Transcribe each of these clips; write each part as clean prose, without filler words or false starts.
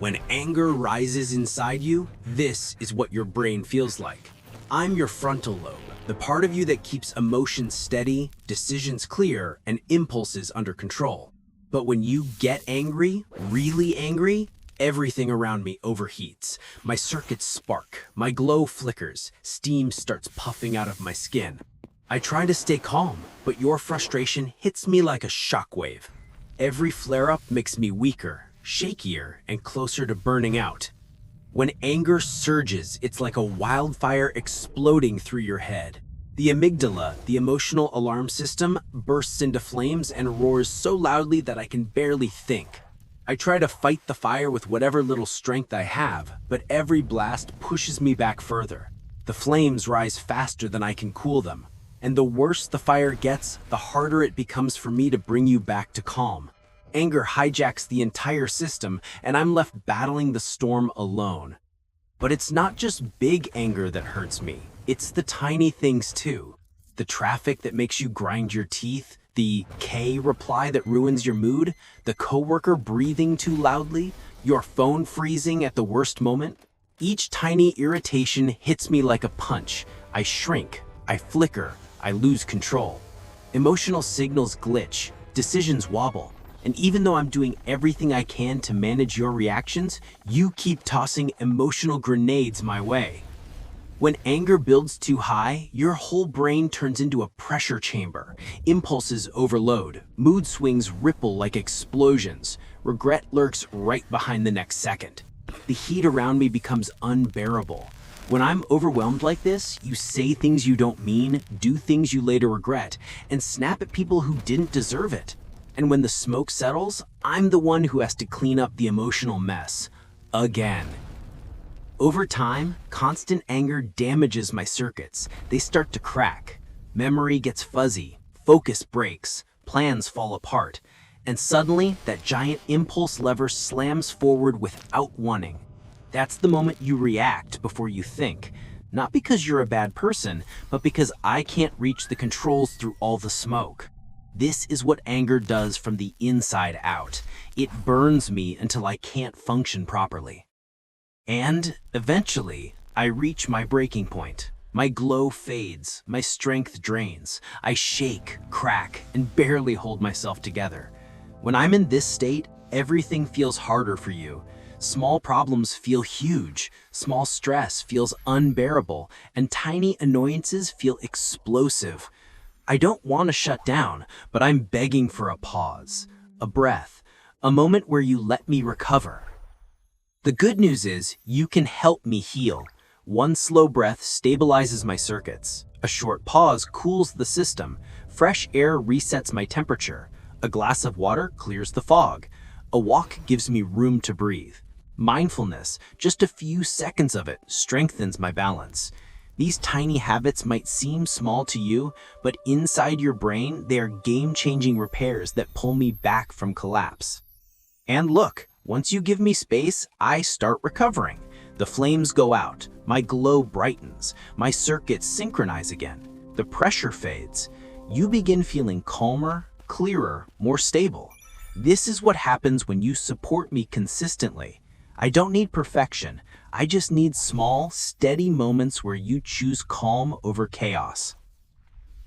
When anger rises inside you, this is what your brain feels like. I'm your frontal lobe, the part of you that keeps emotions steady, decisions clear, and impulses under control. But when you get angry, really angry, everything around me overheats. My circuits spark, my glow flickers, steam starts puffing out of my skin. I try to stay calm, but your frustration hits me like a shockwave. Every flare-up makes me weaker, shakier, and closer to burning out. When anger surges, it's like a wildfire exploding through your head. The amygdala, the emotional alarm system, bursts into flames and roars so loudly that I can barely think. I try to fight the fire with whatever little strength I have, but every blast pushes me back further. The flames rise faster than I can cool them, and the worse the fire gets, the harder it becomes for me to bring you back to calm. Anger hijacks the entire system, and I'm left battling the storm alone. But it's not just big anger that hurts me. It's the tiny things too. The traffic that makes you grind your teeth, the K reply that ruins your mood, the coworker breathing too loudly, your phone freezing at the worst moment. Each tiny irritation hits me like a punch. I shrink, I flicker, I lose control. Emotional signals glitch, decisions wobble. And even though I'm doing everything I can to manage your reactions, you keep tossing emotional grenades my way. When anger builds too high, your whole brain turns into a pressure chamber. Impulses overload, mood swings ripple like explosions. Regret lurks right behind the next second. The heat around me becomes unbearable. When I'm overwhelmed like this, you say things you don't mean, do things you later regret, and snap at people who didn't deserve it. And when the smoke settles, I'm the one who has to clean up the emotional mess. Again. Over time, constant anger damages my circuits. They start to crack. Memory gets fuzzy, focus breaks, plans fall apart, and suddenly that giant impulse lever slams forward without warning. That's the moment you react before you think. Not because you're a bad person, but because I can't reach the controls through all the smoke. This is what anger does from the inside out. It burns me until I can't function properly. And eventually, I reach my breaking point. My glow fades, my strength drains. I shake, crack, and barely hold myself together. When I'm in this state, everything feels harder for you. Small problems feel huge, small stress feels unbearable, and tiny annoyances feel explosive. I don't want to shut down, but I'm begging for a pause, a breath, a moment where you let me recover. The good news is you can help me heal. One slow breath stabilizes my circuits. A short pause cools the system. Fresh air resets my temperature. A glass of water clears the fog. A walk gives me room to breathe. Mindfulness, just a few seconds of it, strengthens my balance. These tiny habits might seem small to you, but inside your brain, they are game-changing repairs that pull me back from collapse. And look, once you give me space, I start recovering. The flames go out, my glow brightens, my circuits synchronize again. The pressure fades. You begin feeling calmer, clearer, more stable. This is what happens when you support me consistently. I don't need perfection. I just need small, steady moments where you choose calm over chaos.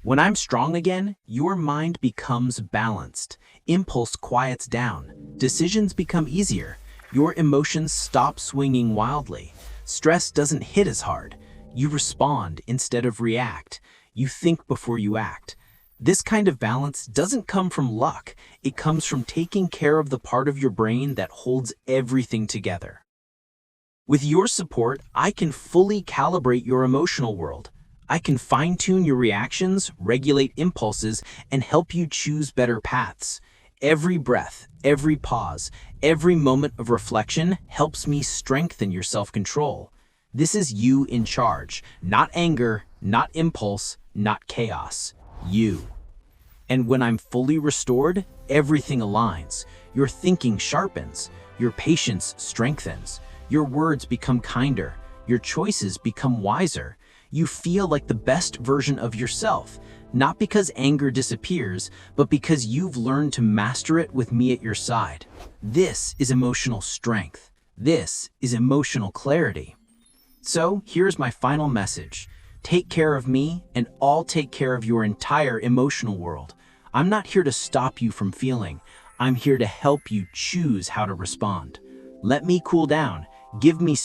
When I'm strong again, your mind becomes balanced. Impulse quiets down. Decisions become easier. Your emotions stop swinging wildly. Stress doesn't hit as hard. You respond instead of react. You think before you act. This kind of balance doesn't come from luck. It comes from taking care of the part of your brain that holds everything together. With your support, I can fully calibrate your emotional world. I can fine-tune your reactions, regulate impulses, and help you choose better paths. Every breath, every pause, every moment of reflection helps me strengthen your self-control. This is you in charge, not anger, not impulse, not chaos. You. And when I'm fully restored, everything aligns. Your thinking sharpens, your patience strengthens, your words become kinder, your choices become wiser. You feel like the best version of yourself, not because anger disappears, but because you've learned to master it with me at your side. This is emotional strength. This is emotional clarity. So here's my final message. Take care of me, and I'll take care of your entire emotional world. I'm not here to stop you from feeling. I'm here to help you choose how to respond. Let me cool down. Give me